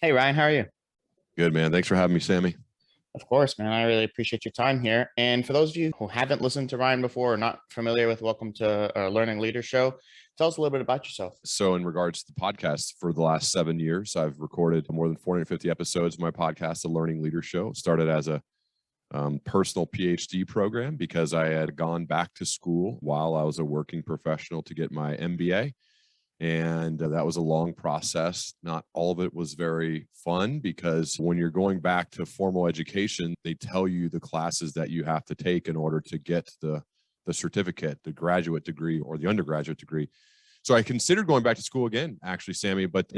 Hey Ryan, how are you? Good, man. Thanks for having me, Sammy. Of course, man. I really appreciate your time here. And for those of you who haven't listened to Ryan before or not familiar with Welcome to our Learning Leader Show, tell us a little bit about yourself. So, in regards to the podcast, for the last 7 years, I've recorded more than 450 episodes of my podcast, The Learning Leader Show. It started as a personal PhD program because I had gone back to school while I was a working professional to get my MBA. And that was a long process. Not all of it was very fun because when you're going back to formal education, they tell you the classes that you have to take in order to get the certificate, the graduate degree or the undergraduate degree. So I considered going back to school again, actually, Sammy, but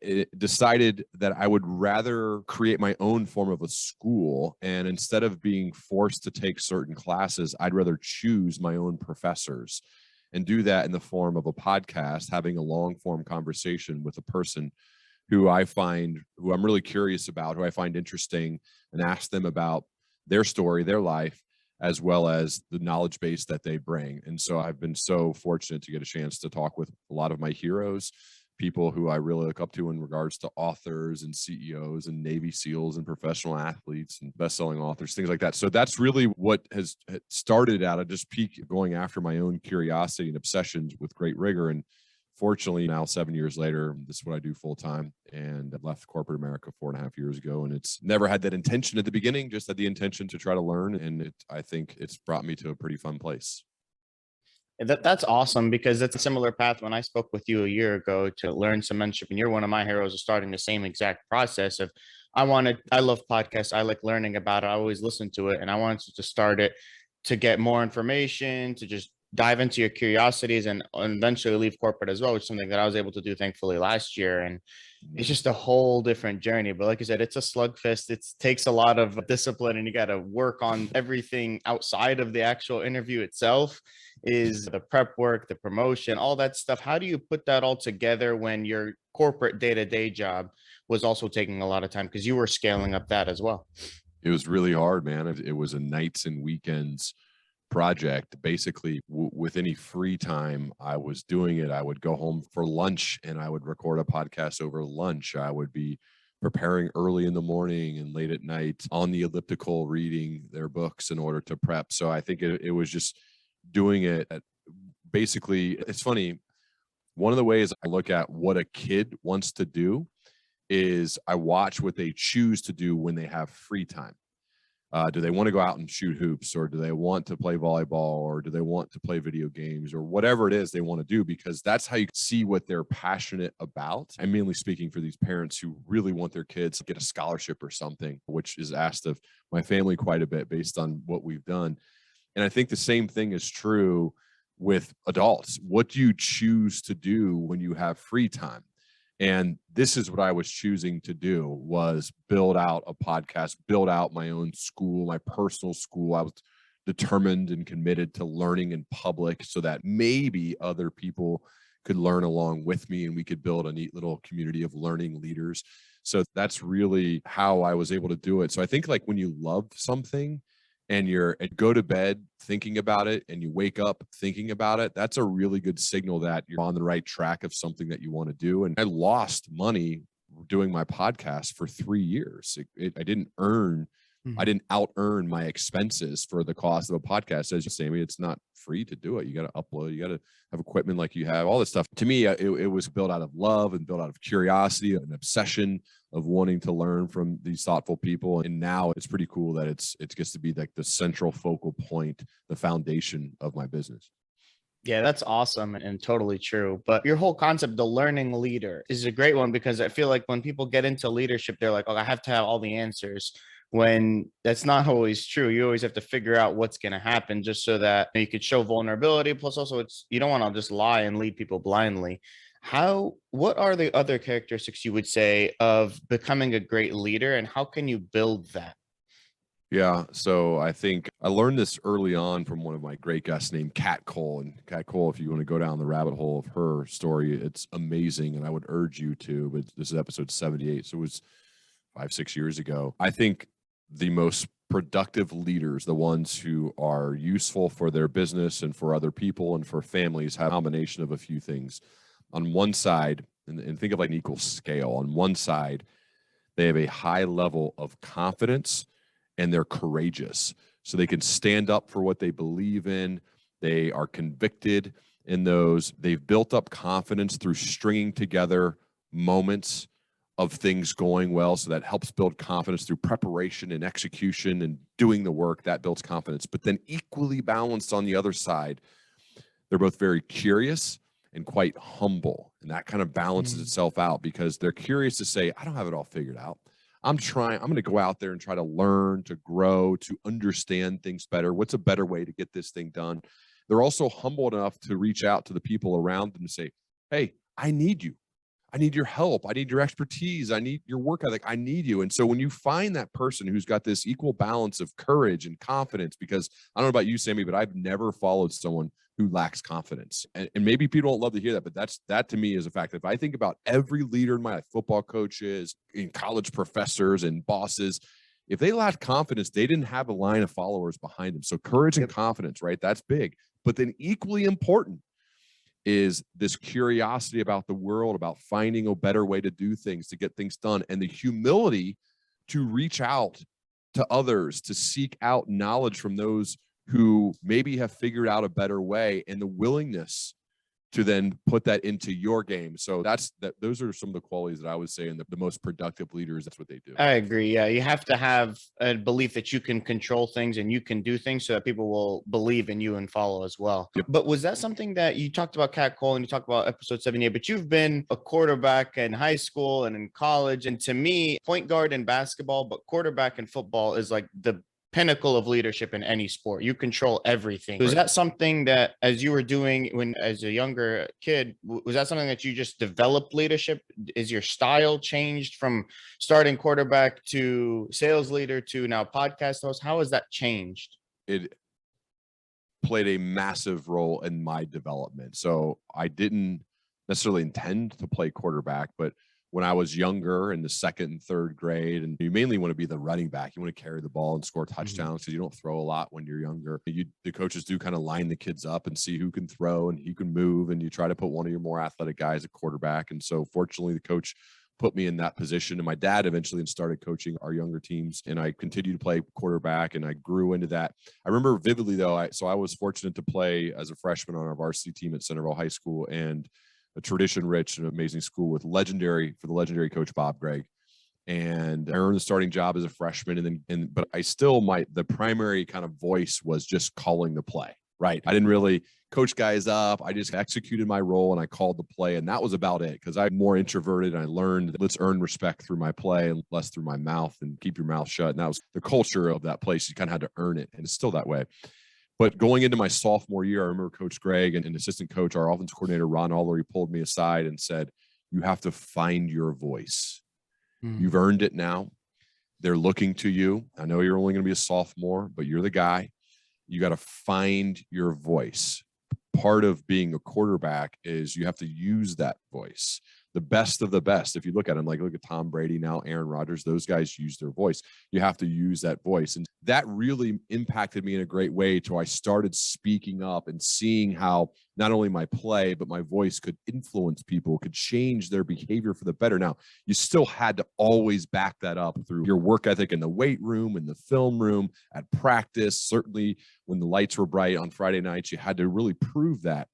it decided that I would rather create my own form of a school. And instead of being forced to take certain classes, I'd rather choose my own professors and do that in the form of a podcast, having a long form conversation with a person who I'm really curious about, who I find interesting, and ask them about their story, their life, as well as the knowledge base that they bring. And so I've been so fortunate to get a chance to talk with a lot of my heroes, people who I really look up to in regards to authors and CEOs and Navy SEALs and professional athletes and best-selling authors, things like that. So that's really what has started out of just going after my own curiosity and obsessions with great rigor. And fortunately, now 7 years later, this is what I do full time, and I left corporate America 4.5 years ago. And it's never had that intention at the beginning, just had the intention to try to learn. And I think it's brought me to a pretty fun place. That's awesome because it's a similar path when I spoke with you a year ago to learn some mentorship. And you're one of my heroes of starting the same exact process of I love podcasts. I like learning about it. I always listen to it. And I wanted to start it to get more information, to just dive into your curiosities and eventually leave corporate as well, which is something that I was able to do thankfully last year. And it's just a whole different journey. But like I said, it's a slugfest. It takes a lot of discipline and you got to work on everything outside of the actual interview itself is the prep work, the promotion, all that stuff. How do you put that all together when your corporate day-to-day job was also taking a lot of time because you were scaling up that as well? It was really hard, man. It was a nights and weekends project. Basically, with any free time I was doing it, I would go home for lunch and I would record a podcast over lunch. I would be preparing early in the morning and late at night on the elliptical reading their books in order to prep. So I think it was just doing it basically. It's funny, one of the ways I look at what a kid wants to do is I watch what they choose to do when they have free time. Do they want to go out and shoot hoops, or do they want to play volleyball, or do they want to play video games, or whatever it is they want to do? Because that's how you see what they're passionate about. I'm mainly speaking for these parents who really want their kids to get a scholarship or something, which is asked of my family quite a bit based on what we've done. And I think the same thing is true with adults. What do you choose to do when you have free time? And this is what I was choosing to do, was build out a podcast, build out my own school, my personal school. I was determined and committed to learning in public so that maybe other people could learn along with me and we could build a neat little community of learning leaders. So that's really how I was able to do it. So I think, like, when you love something and go to bed thinking about it and you wake up thinking about it, that's a really good signal that you're on the right track of something that you want to do. And I lost money doing my podcast for 3 years. I didn't out earn my expenses for the cost of a podcast. As you say, it's not free to do it. You got to upload, you got to have equipment like you have, all this stuff. To me, it was built out of love and built out of curiosity, an obsession of wanting to learn from these thoughtful people. And now it's pretty cool that it gets to be like the central focal point, the foundation of my business. Yeah, that's awesome and totally true. But your whole concept, the learning leader, is a great one because I feel like when people get into leadership, they're like, oh, I have to have all the answers. When that's not always true. You always have to figure out what's going to happen just so that you could show vulnerability. Plus, also, you don't want to just lie and lead people blindly. What are the other characteristics you would say of becoming a great leader and how can you build that? Yeah. So I think I learned this early on from one of my great guests named Kat Cole. And Kat Cole, if you want to go down the rabbit hole of her story, it's amazing. And I would urge you to, but this is episode 78. So it was 5, 6 years ago. I think the most productive leaders, the ones who are useful for their business and for other people and for families, have a combination of a few things. On one side, and think of like an equal scale, on one side, They have a high level of confidence, and they're courageous. So they can stand up for what they believe in. They are convicted in those. They've built up confidence through stringing together moments of things going well. So that helps build confidence through preparation and execution and doing the work. That builds confidence. But then equally balanced on the other side, they're both very curious and quite humble. And that kind of balances itself out because they're curious to say, I don't have it all figured out. I'm going to go out there and try to learn, to grow, to understand things better. What's a better way to get this thing done? They're also humble enough to reach out to the people around them and say, hey, I need you. I need your help. I need your expertise. I need your work ethic. I need you. And so when you find that person who's got this equal balance of courage and confidence, because I don't know about you, Sammy, but I've never followed someone who lacks confidence. And maybe people don't love to hear that, but that to me is a fact. If I think about every leader in my life, football coaches, in college professors and bosses, if they lacked confidence, they didn't have a line of followers behind them. So courage and confidence, right? That's big. But then equally important is this curiosity about the world, about finding a better way to do things, to get things done, and the humility to reach out to others, to seek out knowledge from those who maybe have figured out a better way, and the willingness to then put that into your game. So those are some of the qualities that I would say in the most productive leaders. That's what they do. I agree. Yeah. You have to have a belief that you can control things and you can do things so that people will believe in you and follow as well. Yep. But was that something that you talked about, Cat Cole, and you talked about episode 78, but you've been a quarterback in high school and in college. And to me, point guard in basketball, but quarterback in football is like the pinnacle of leadership in any sport. You control everything. Was that something that, as you were doing as a younger kid, was that something that you just developed leadership? Is your style changed from starting quarterback to sales leader to now podcast host? How has that changed? It played a massive role in my development. So I didn't necessarily intend to play quarterback, but when I was younger in the second and third grade, and you mainly want to be the running back, you want to carry the ball and score touchdowns because you don't throw a lot when you're younger. The coaches do kind of line the kids up and see who can throw and who can move, and you try to put one of your more athletic guys at quarterback. And so fortunately, the coach put me in that position, and my dad eventually started coaching our younger teams, and I continued to play quarterback, and I grew into that. I remember vividly though, I was fortunate to play as a freshman on our varsity team at Centerville High School, and a tradition-rich and amazing school with the legendary coach Bob Gregg. And I earned the starting job as a freshman, but I still the primary kind of voice was just calling the play, right? I didn't really coach guys up. I just executed my role and I called the play, and that was about it, because I'm more introverted and I learned let's earn respect through my play and less through my mouth, and keep your mouth shut. And that was the culture of that place. You kind of had to earn it, and it's still that way. But going into my sophomore year, I remember Coach Gregg and assistant coach, our offense coordinator, Ron Allery, pulled me aside and said, you have to find your voice. You've earned it now. They're looking to you. I know you're only going to be a sophomore, but you're the guy. You got to find your voice. Part of being a quarterback is you have to use that voice. The best of the best. If you look at them, look at Tom Brady now, Aaron Rodgers, those guys use their voice. You have to use that voice. And that really impacted me in a great way till I started speaking up and seeing how not only my play, but my voice could influence people, could change their behavior for the better. Now, you still had to always back that up through your work ethic in the weight room, in the film room, at practice. Certainly when the lights were bright on Friday nights, you had to really prove that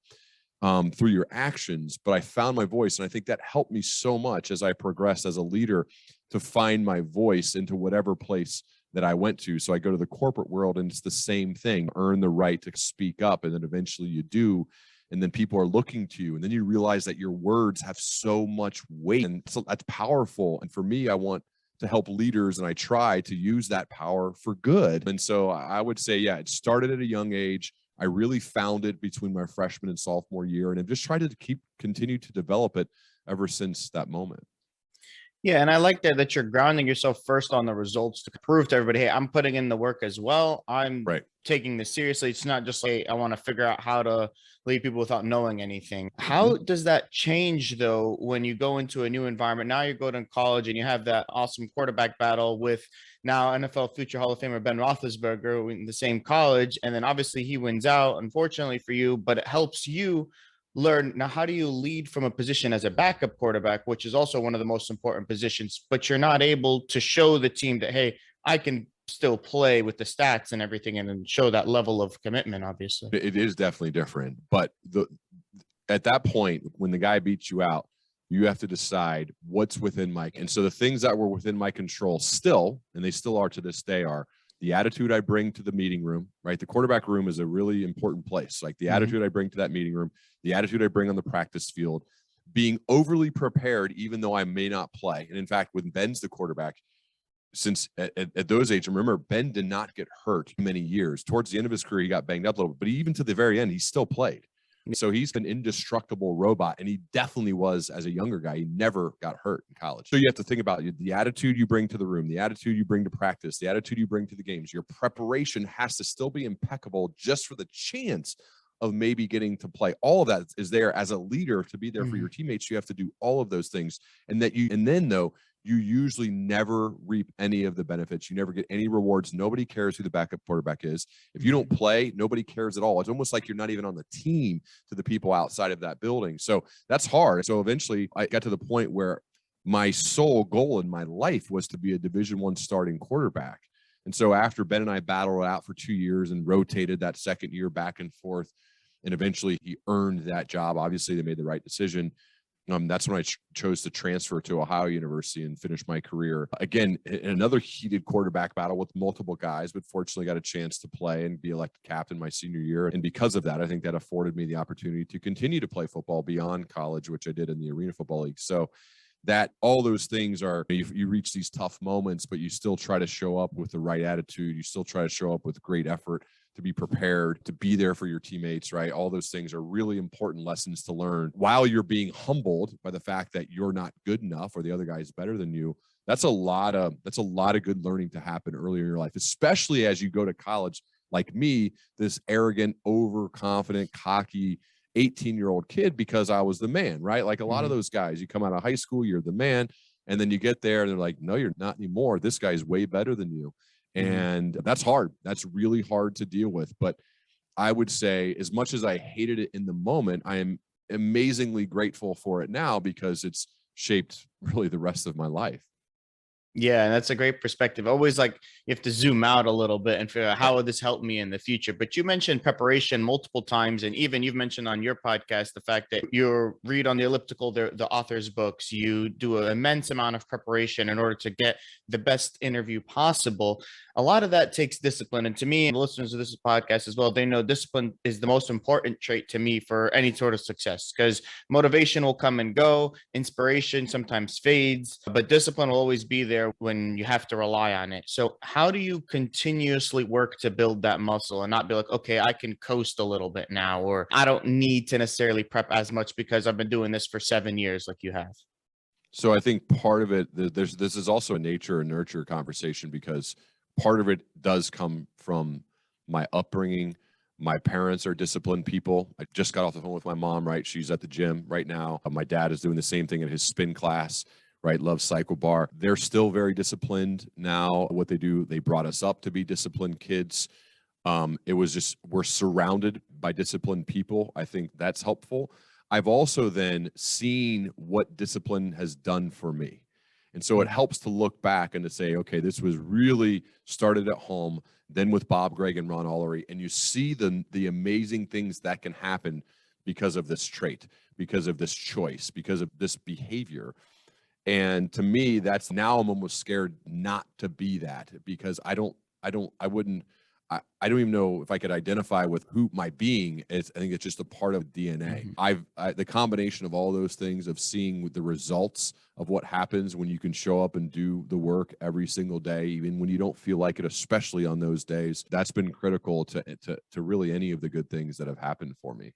through your actions. But I found my voice, and I think that helped me so much as I progressed as a leader to find my voice into whatever place that I went to. So I go to the corporate world, and it's the same thing. Earn the right to speak up, and then eventually you do. And then people are looking to you, and then you realize that your words have so much weight, and so that's powerful. And for me, I want to help leaders, and I try to use that power for good. And so I would say, yeah, it started at a young age. I really found it between my freshman and sophomore year, and I've just tried to continue to develop it ever since that moment. Yeah, and I like that you're grounding yourself first on the results to prove to everybody, hey, I'm putting in the work as well. I'm taking this seriously. It's not just like, I want to figure out how to lead people without knowing anything. How does that change, though, when you go into a new environment? Now you go to college and you have that awesome quarterback battle with now NFL future Hall of Famer Ben Roethlisberger in the same college. And then obviously he wins out, unfortunately for you, but it helps you learn. Now, how do you lead from a position as a backup quarterback, which is also one of the most important positions, but you're not able to show the team that, hey, I can still play with the stats and everything, and then show that level of commitment, obviously. It is definitely different. But at that point, when the guy beats you out, you have to decide what's within my. And so the things that were within my control still, and they still are to this day, are the attitude I bring to the meeting room, right? The quarterback room is a really important place. Like the attitude I bring to that meeting room, the attitude I bring on the practice field, being overly prepared, even though I may not play. And in fact, when Ben's the quarterback, since at those age, remember, Ben did not get hurt many years. Towards the end of his career, he got banged up a little bit, but even to the very end, he still played. So he's an indestructible robot, and he definitely was as a younger guy. He never got hurt in college. So you have to think about the attitude you bring to the room, the attitude you bring to practice, the attitude you bring to the games. Your preparation has to still be impeccable just for the chance of maybe getting to play. All of that is there as a leader to be there for your teammates. You have to do all of those things. And then though, you usually never reap any of the benefits. You never get any rewards. Nobody cares who the backup quarterback is. If you don't play, nobody cares at all. It's almost like you're not even on the team to the people outside of that building. So that's hard. So eventually I got to the point where my sole goal in my life was to be a Division I starting quarterback. And so after Ben and I battled it out for 2 years and rotated that second year back and forth, and eventually he earned that job. Obviously they made the right decision. That's when I chose to transfer to Ohio University and finish my career. Again, in another heated quarterback battle with multiple guys, but fortunately got a chance to play and be elected captain my senior year. And because of that, I think that afforded me the opportunity to continue to play football beyond college, which I did in the Arena Football League. So that all those things are, you reach these tough moments, but you still try to show up with the right attitude. You still try to show up with great effort, to be prepared, to be there for your teammates, right? All those things are really important lessons to learn while you're being humbled by the fact that you're not good enough or the other guy is better than you. That's a lot of good learning to happen earlier in your life, especially as you go to college. Like me, this arrogant, overconfident, cocky 18-year-old kid, because I was the man, right? Like a lot of those guys, you come out of high school, you're the man, and then you get there and they're like, no, you're not anymore. This guy's way better than you. And that's hard. That's really hard to deal with. But I would say, as much as I hated it in the moment, I am amazingly grateful for it now, because it's shaped really the rest of my life. Yeah, and that's a great perspective. Always like you have to zoom out a little bit and figure out how would this help me in the future. But you mentioned preparation multiple times, and even you've mentioned on your podcast the fact that you read on the elliptical the author's books. You do an immense amount of preparation in order to get the best interview possible. A lot of that takes discipline, and to me, and the listeners of this podcast as well, they know discipline is the most important trait to me for any sort of success, because motivation will come and go, inspiration sometimes fades, but discipline will always be there when you have to rely on it. So how do you continuously work to build that muscle and not be like, okay, I can coast a little bit now, or I don't need to necessarily prep as much because I've been doing this for 7 years like you have? So I think part of it, this is also a nature and nurture conversation, because part of it does come from my upbringing. My parents are disciplined people. I just got off the phone with my mom, right? She's at the gym right now. My dad is doing the same thing at his spin class, right? Loves cycle bar. They're still very disciplined now. What they do, they brought us up to be disciplined kids. It was just, we're surrounded by disciplined people. I think that's helpful. I've also then seen what discipline has done for me. And so it helps to look back and to say, okay, this was really started at home, then with Bob Gregg and Ron Olery, and you see the amazing things that can happen because of this trait, because of this choice, because of this behavior. And to me, that's, now I'm almost scared not to be that, because I don't even know if I could identify with who my being is. I think it's just a part of DNA. The combination of all those things, of seeing the results of what happens when you can show up and do the work every single day, even when you don't feel like it, especially on those days, that's been critical to really any of the good things that have happened for me.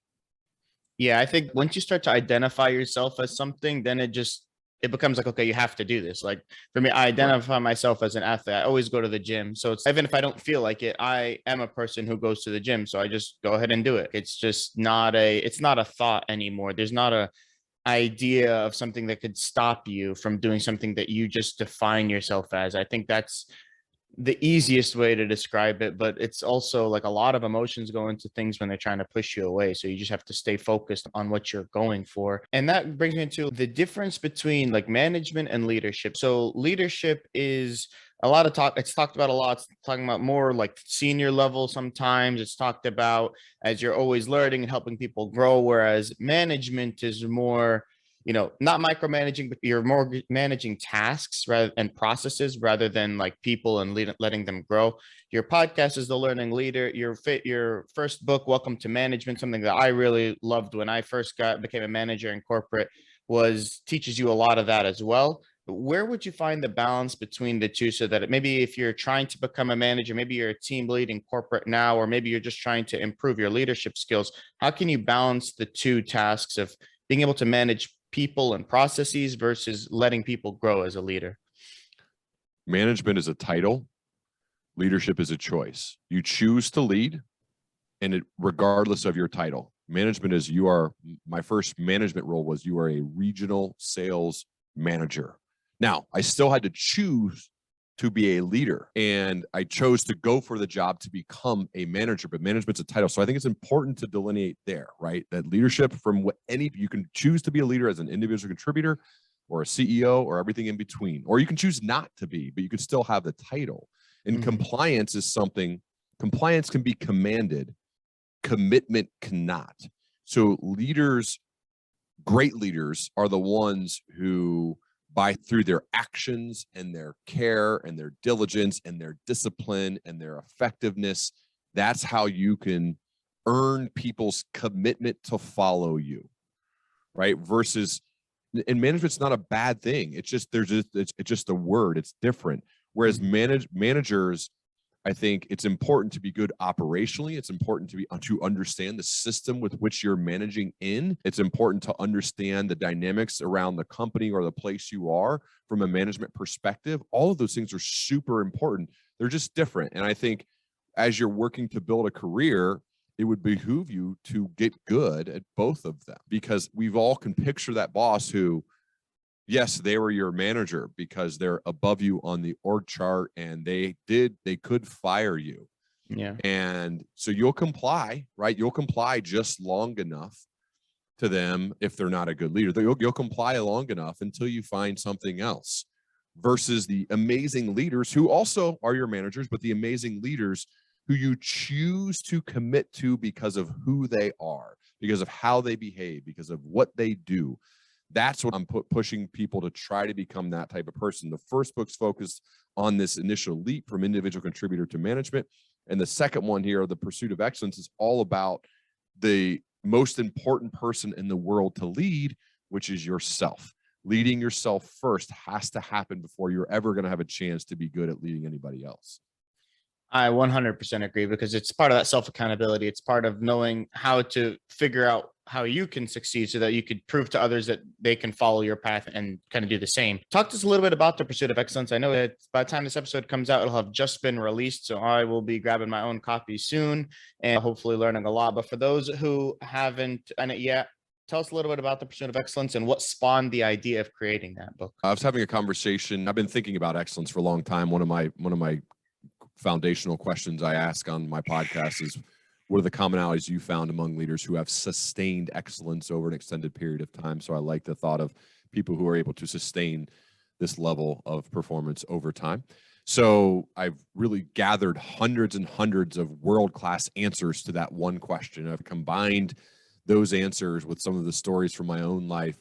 Yeah, I think once you start to identify yourself as something, then it becomes like, okay, you have to do this. Like for me, I identify myself as an athlete. I always go to the gym. So it's, even if I don't feel like it, I am a person who goes to the gym. So I just go ahead and do it. It's just it's not a thought anymore. There's not a idea of something that could stop you from doing something that you just define yourself as. I think that's the easiest way to describe it, but it's also like a lot of emotions go into things when they're trying to push you away. So you just have to stay focused on what you're going for. And that brings me to the difference between like management and leadership. So leadership is a lot of talk. It's talked about a lot. It's talking about more like senior level. Sometimes it's talked about as you're always learning and helping people grow. Whereas management is more, not micromanaging, but you're more managing tasks rather and processes rather than like people and letting them grow. Your podcast is The Learning Leader. Your first book, Welcome to Management, something that I really loved when I first became a manager in corporate, was teaches you a lot of that as well. Where would you find the balance between the two so that maybe if you're trying to become a manager, maybe you're a team lead in corporate now, or maybe you're just trying to improve your leadership skills, how can you balance the two tasks of being able to manage people and processes versus letting people grow as a leader? Management is a title. Leadership is a choice. You choose to lead, and it regardless of your title. Management is my first management role was you are a regional sales manager. Now, I still had to choose to be a leader, and I chose to go for the job to become a manager, but management's a title. So I think it's important to delineate there, right? That leadership you can choose to be a leader as an individual contributor or a CEO or everything in between, or you can choose not to be, but you could still have the title. And compliance can be commanded, commitment cannot. So great leaders are the ones who, through their actions and their care and their diligence and their discipline and their effectiveness, that's how you can earn people's commitment to follow you, right? And management's not a bad thing. It's just a word. It's different. Whereas managers, I think it's important to be good operationally. It's important to understand the system with which you're managing in. It's important to understand the dynamics around the company or the place you are from a management perspective. All of those things are super important. They're just different. And I think as you're working to build a career, it would behoove you to get good at both of them, because we've all can picture that boss who, yes, they were your manager because they're above you on the org chart and they could fire you. Yeah. And so you'll comply, right? You'll comply just long enough to them. If they're not a good leader, you'll comply long enough until you find something else, versus the amazing leaders who also are your managers, but the amazing leaders who you choose to commit to because of who they are, because of how they behave, because of what they do. That's what I'm pushing people to try to become, that type of person. The first book's focused on this initial leap from individual contributor to management. And the second one here, The Pursuit of Excellence, is all about the most important person in the world to lead, which is yourself. Leading yourself first has to happen before you're ever going to have a chance to be good at leading anybody else. I 100% agree, because it's part of that self-accountability. It's part of knowing how to figure out how you can succeed so that you could prove to others that they can follow your path and kind of do the same. Talk to us a little bit about The Pursuit of Excellence. I know that by the time this episode comes out, it'll have just been released. So I will be grabbing my own copy soon and hopefully learning a lot. But for those who haven't done it yet, tell us a little bit about The Pursuit of Excellence and what spawned the idea of creating that book. I was having a conversation. I've been thinking about excellence for a long time. One of my foundational questions I ask on my podcast is, what are the commonalities you found among leaders who have sustained excellence over an extended period of time? So I like the thought of people who are able to sustain this level of performance over time. So I've really gathered hundreds and hundreds of world-class answers to that one question. I've combined those answers with some of the stories from my own life.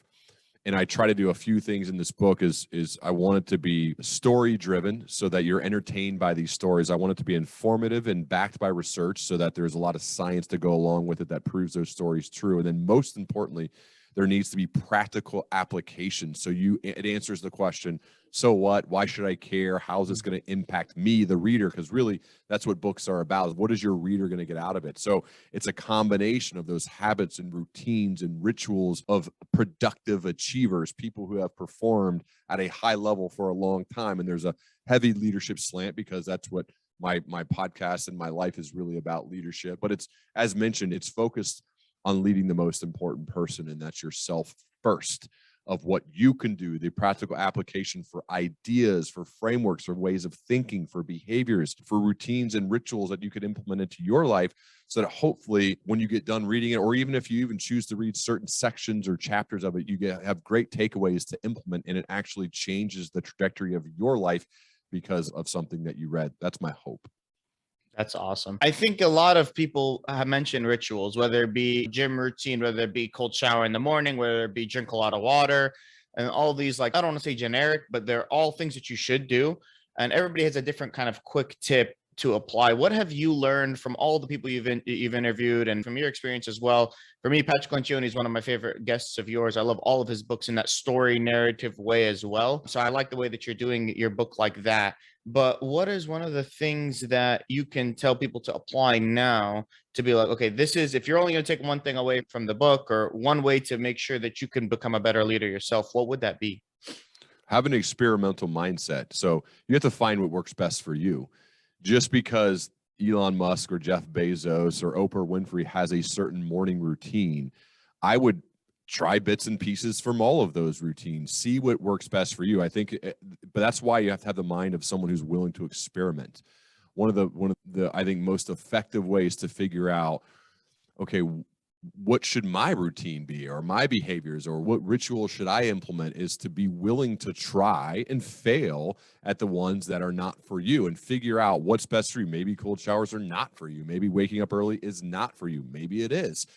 And I try to do a few things in this book. Is I want it to be story driven so that you're entertained by these stories. I want it to be informative and backed by research so that there's a lot of science to go along with it that proves those stories true. And then most importantly, there needs to be practical application. So it answers the question, so what? Why should I care? How is this going to impact me, the reader? Because really, that's what books are about. What is your reader going to get out of it? So it's a combination of those habits and routines and rituals of productive achievers, people who have performed at a high level for a long time. And there's a heavy leadership slant because that's what my podcast and my life is really about, leadership. But it's, as mentioned, it's focused on leading the most important person, and that's yourself first. of what you can do, the practical application for ideas, for frameworks, for ways of thinking, for behaviors, for routines and rituals that you could implement into your life, so that hopefully when you get done reading it, or even if you even choose to read certain sections or chapters of it, have great takeaways to implement, and it actually changes the trajectory of your life because of something that you read. That's my hope. That's awesome. I think a lot of people have mentioned rituals, whether it be gym routine, whether it be cold shower in the morning, whether it be drink a lot of water, and all these, like, I don't want to say generic, but they're all things that you should do. And everybody has a different kind of quick tip to apply. What have you learned from all the people you've interviewed and from your experience as well? For me, Patrick Lencioni is one of my favorite guests of yours. I love all of his books in that story narrative way as well. So I like the way that you're doing your book like that. But what is one of the things that you can tell people to apply now to be like, okay, this is, if you're only going to take one thing away from the book or one way to make sure that you can become a better leader yourself, what would that be? Have an experimental mindset. So you have to find what works best for you. Just because Elon Musk or Jeff Bezos or Oprah Winfrey has a certain morning routine, I would try bits and pieces from all of those routines, see what works best for you. I think, but that's why you have to have the mind of someone who's willing to experiment. One of the I think most effective ways to figure out, okay, what should my routine be, or my behaviors, or what ritual should I implement, is to be willing to try and fail at the ones that are not for you and figure out what's best for you. Maybe cold showers are not for you. Maybe waking up early is not for you. Maybe it is.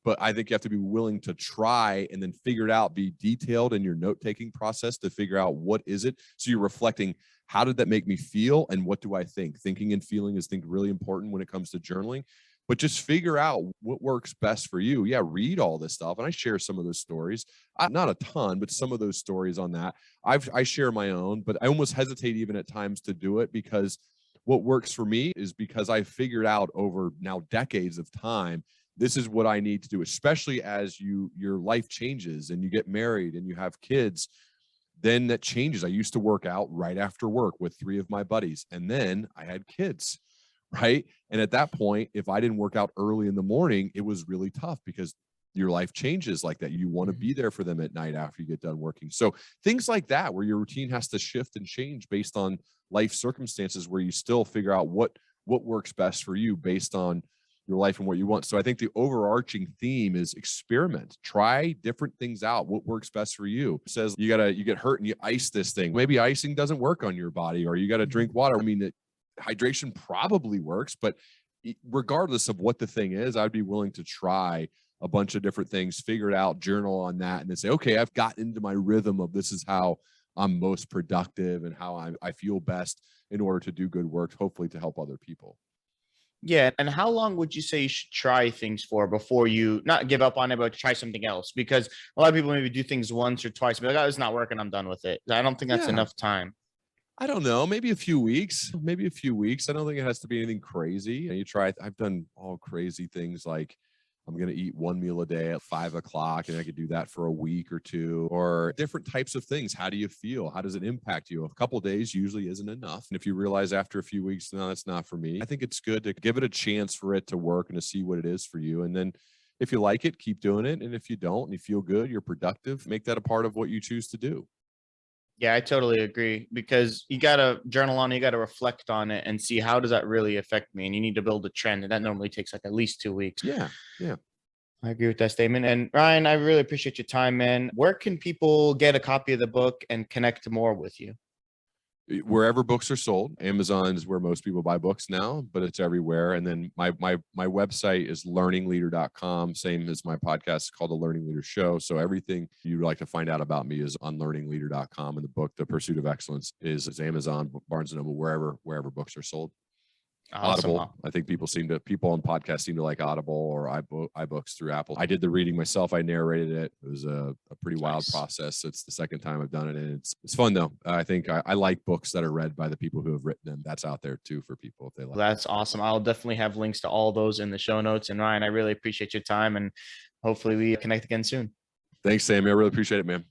But I think you have to be willing to try and then figure it out, be detailed in your note-taking process to figure out what is it. So you're reflecting, how did that make me feel? And what do I think? Thinking and feeling is, I think, really important when it comes to journaling. But just figure out what works best for you. Yeah, read all this stuff. And I share some of those stories, not a ton, but some of those stories on that. I share my own, but I almost hesitate even at times to do it, because what works for me is because I figured out over now decades of time, this is what I need to do, especially as your life changes and you get married and you have kids. Then that changes. I used to work out right after work with 3 of my buddies, and then I had kids. Right. And at that point, if I didn't work out early in the morning, it was really tough, because your life changes like that. You want to be there for them at night after you get done working. So things like that, where your routine has to shift and change based on life circumstances, where you still figure out what works best for you based on your life and what you want. So I think the overarching theme is experiment, try different things out. What works best for you? It says you get hurt and you ice this thing. Maybe icing doesn't work on your body, or you got to drink water. I mean, hydration probably works, but regardless of what the thing is, I'd be willing to try a bunch of different things, figure it out, journal on that, and then say, okay, I've gotten into my rhythm of this is how I'm most productive and how I feel best in order to do good work, hopefully to help other people. Yeah. And how long would you say you should try things for before you not give up on it, but try something else? Because a lot of people maybe do things once or twice, be like, oh, it's not working, I'm done with it. I don't think that's Yeah. enough time. I don't know, maybe a few weeks, maybe a few weeks. I don't think it has to be anything crazy. You try, I've done all crazy things, like I'm going to eat 1 meal a day at 5 o'clock, and I could do that for a week or two, or different types of things. How do you feel? How does it impact you? A couple of days usually isn't enough. And if you realize after a few weeks, no, that's not for me, I think it's good to give it a chance for it to work and to see what it is for you. And then if you like it, keep doing it. And if you don't and you feel good, you're productive, make that a part of what you choose to do. Yeah, I totally agree, because you got to journal on it, you got to reflect on it and see how does that really affect me. And you need to build a trend. And that normally takes like at least 2 weeks. Yeah. Yeah. I agree with that statement. And Ryan, I really appreciate your time, man. Where can people get a copy of the book and connect more with you? Wherever books are sold. Amazon is where most people buy books now, but it's everywhere. And then my website is learningleader.com, same as my podcast called The Learning Leader Show. So everything you'd like to find out about me is on learningleader.com. And the book, The Pursuit of Excellence, is Amazon, Barnes and Noble, wherever books are sold. Awesome. Audible. I think people on podcasts seem to like Audible or iBooks through Apple. I did the reading myself. I narrated it. It was a pretty wild process. It's the second time I've done it, and it's fun though. I think I like books that are read by the people who have written them. That's out there too for people if they like. That's awesome. I'll definitely have links to all those in the show notes. And Ryan, I really appreciate your time, and hopefully we connect again soon. Thanks, Sammy. I really appreciate it, man.